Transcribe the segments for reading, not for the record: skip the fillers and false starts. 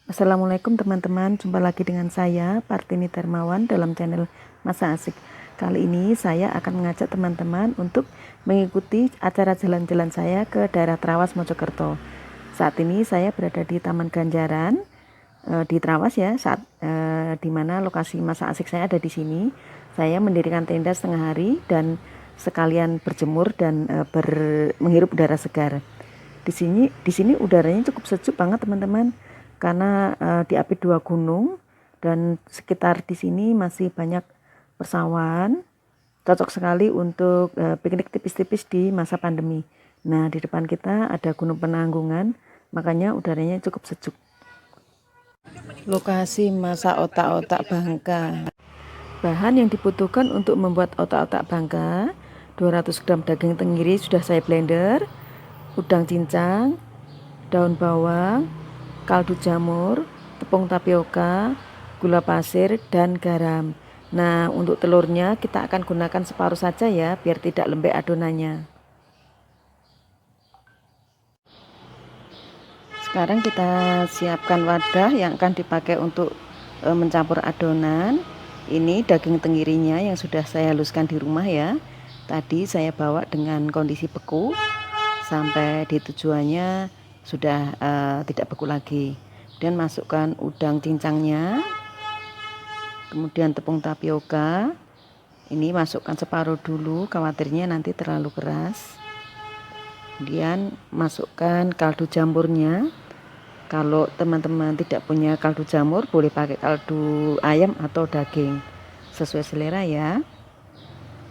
Assalamualaikum teman-teman, jumpa lagi dengan saya Partini Darmawan dalam channel Masa Asik. Kali ini saya akan mengajak teman-teman untuk mengikuti acara jalan-jalan saya ke daerah Trawas Mojokerto. Saat ini saya berada di Taman Ganjaran di Trawas ya, di mana lokasi Masa Asik saya ada di sini. Saya mendirikan tenda setengah hari dan sekalian berjemur dan menghirup udara segar. Di sini udaranya cukup sejuk banget teman-teman, karena diapit dua gunung dan sekitar di sini masih banyak persawahan. Cocok sekali untuk piknik tipis-tipis di masa pandemi. Nah, di depan kita ada Gunung Penanggungan, makanya udaranya cukup sejuk. Lokasi masak otak-otak Bangka. Bahan yang dibutuhkan untuk membuat otak-otak Bangka: 200 gram daging tenggiri sudah saya blender, udang cincang, daun bawang, kaldu jamur, tepung tapioka, gula pasir, dan garam. Nah, untuk telurnya kita akan gunakan separuh saja ya, biar tidak lembek adonannya. Sekarang kita siapkan wadah yang akan dipakai untuk mencampur adonan. Ini daging tenggirinya yang sudah saya haluskan di rumah ya. Tadi saya bawa dengan kondisi beku, sampai di tujuannya sudah tidak beku lagi. Kemudian masukkan udang cincangnya, kemudian tepung tapioka. Ini masukkan separuh dulu, khawatirnya nanti terlalu keras. Kemudian masukkan kaldu jamurnya. Kalau teman-teman tidak punya kaldu jamur, boleh pakai kaldu ayam atau daging, sesuai selera ya.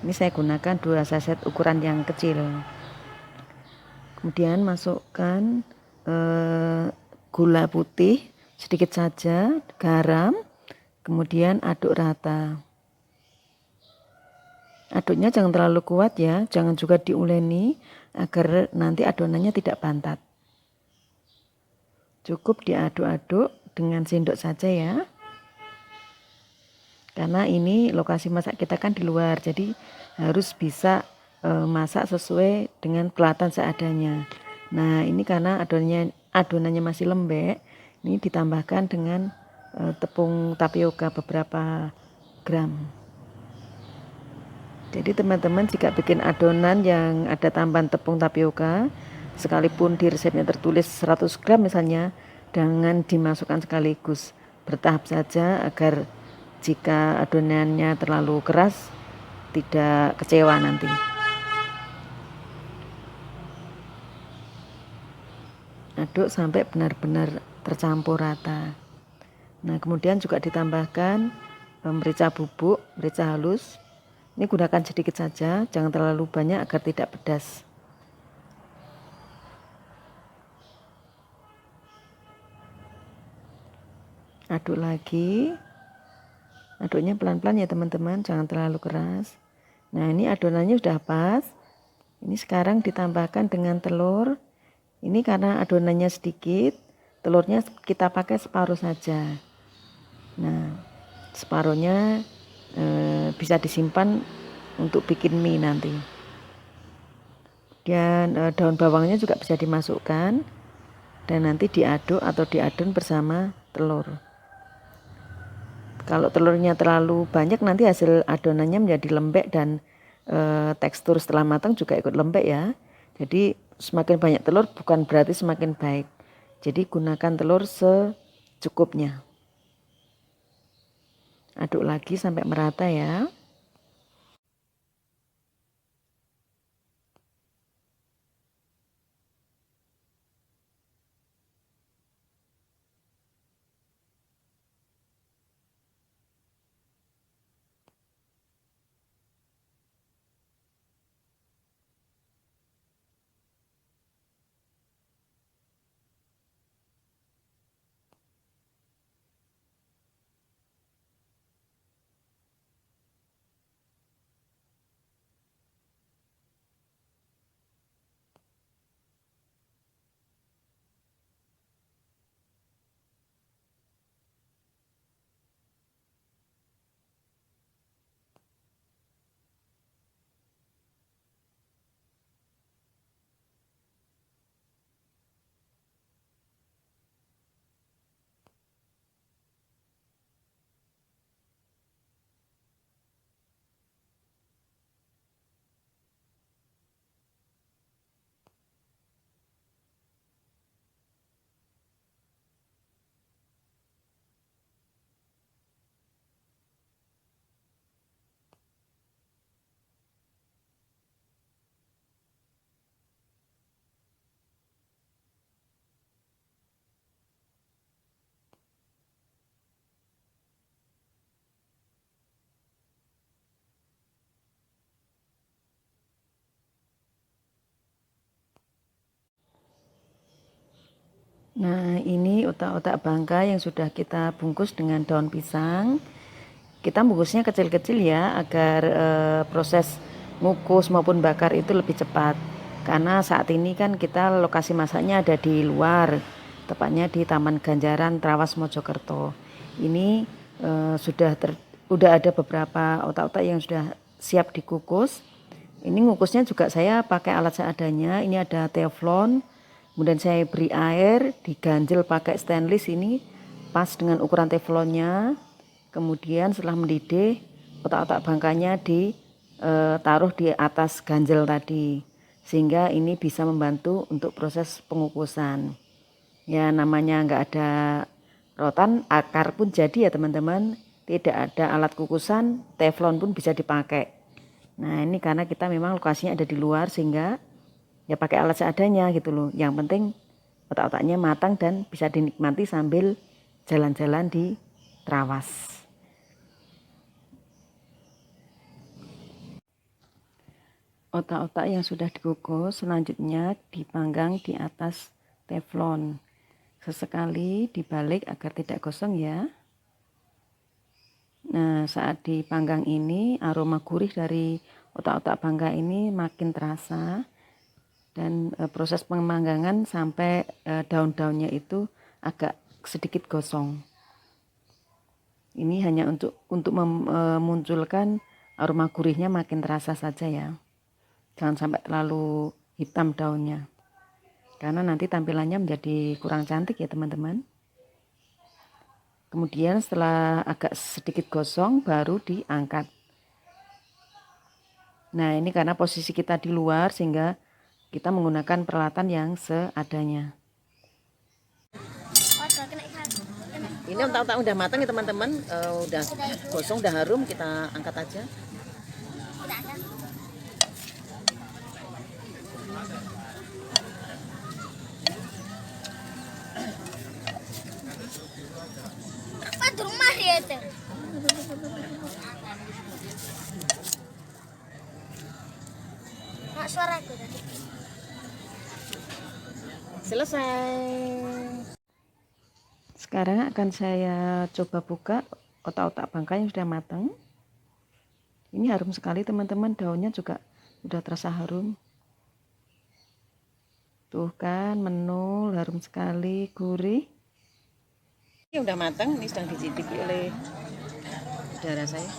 Ini saya gunakan 2 saset ukuran yang kecil. Kemudian masukkan gula putih sedikit saja, garam, kemudian aduk rata. Aduknya jangan terlalu kuat ya, jangan juga diuleni agar nanti adonannya tidak bantat. Cukup diaduk-aduk dengan sendok saja ya, karena ini lokasi masak kita kan di luar, jadi harus bisa masak sesuai dengan peralatan seadanya. Nah, ini karena adonannya masih lembek, ini ditambahkan dengan tepung tapioka beberapa gram. Jadi teman-teman jika bikin adonan yang ada tambahan tepung tapioka, sekalipun di resepnya tertulis 100 gram misalnya, jangan dimasukkan sekaligus, bertahap saja agar jika adonannya terlalu keras tidak kecewa nanti. Aduk sampai benar-benar tercampur rata. Nah, kemudian juga ditambahkan merica bubuk, merica halus. Ini gunakan sedikit saja, jangan terlalu banyak agar tidak pedas. Aduk lagi, aduknya pelan-pelan ya teman-teman, jangan terlalu keras. Nah, ini adonannya sudah pas. Ini sekarang ditambahkan dengan telur. Ini karena adonannya sedikit, telurnya kita pakai separuh saja. Nah, separuhnya bisa disimpan untuk bikin mie nanti. Dan daun bawangnya juga bisa dimasukkan dan nanti diaduk atau diadon bersama telur. Kalau telurnya terlalu banyak nanti hasil adonannya menjadi lembek dan tekstur setelah matang juga ikut lembek ya. Jadi semakin banyak telur bukan berarti semakin baik. Jadi gunakan telur secukupnya. Aduk lagi sampai merata ya. Nah, ini otak-otak bangka yang sudah kita bungkus dengan daun pisang. Kita bungkusnya kecil-kecil ya, agar proses ngukus maupun bakar itu lebih cepat. Karena saat ini kan kita lokasi masaknya ada di luar, tepatnya di Taman Ganjaran Trawas Mojokerto. Ini udah ada beberapa otak-otak yang sudah siap dikukus. Ini ngukusnya juga saya pakai alat seadanya. Ini ada teflon, kemudian saya beri air, diganjel pakai stainless ini pas dengan ukuran teflonnya. Kemudian setelah mendidih, otak-otak bangkanya ditaruh di atas ganjel tadi, sehingga ini bisa membantu untuk proses pengukusan. Ya, namanya nggak ada rotan, akar pun jadi ya teman-teman. Tidak ada alat kukusan, teflon pun bisa dipakai. Nah, ini karena kita memang lokasinya ada di luar, sehingga ya pakai alat seadanya gitu loh. Yang penting otak-otaknya matang dan bisa dinikmati sambil jalan-jalan di Trawas. Otak-otak yang sudah dikukus selanjutnya dipanggang di atas teflon. Sesekali dibalik agar tidak gosong ya. Nah, saat dipanggang ini aroma gurih dari otak-otak bangka ini makin terasa, dan proses pemanggangan sampai daun-daunnya itu agak sedikit gosong. Ini hanya untuk memunculkan aroma gurihnya makin terasa saja ya. Jangan sampai terlalu hitam daunnya, karena nanti tampilannya menjadi kurang cantik ya teman-teman. Kemudian setelah agak sedikit gosong baru diangkat. Nah, ini karena posisi kita di luar sehingga kita menggunakan peralatan yang seadanya. Ini otak-otak udah matang ya teman-teman, udah gosong, udah harum, kita angkat aja. Selesai. Sekarang akan saya coba buka otak-otak bangka yang sudah matang. Ini harum sekali teman-teman, daunnya juga sudah terasa harum. Tuh kan, menul, harum sekali, gurih. Ini udah matang, ini sedang dicicipi oleh saudara saya.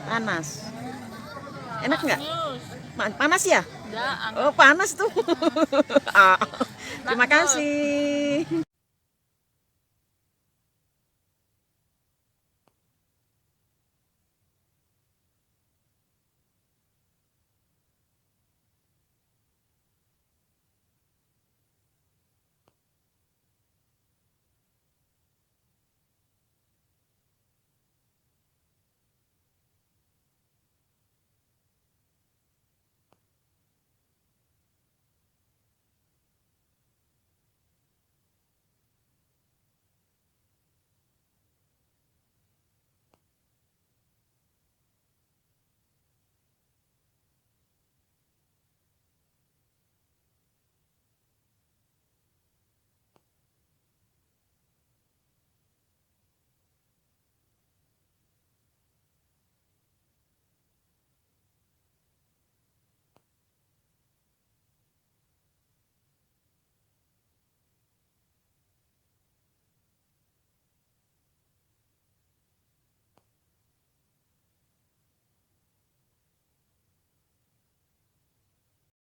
Panas. Enak nggak? Panas ya? Enggak, Oh, panas tuh. Terima kasih.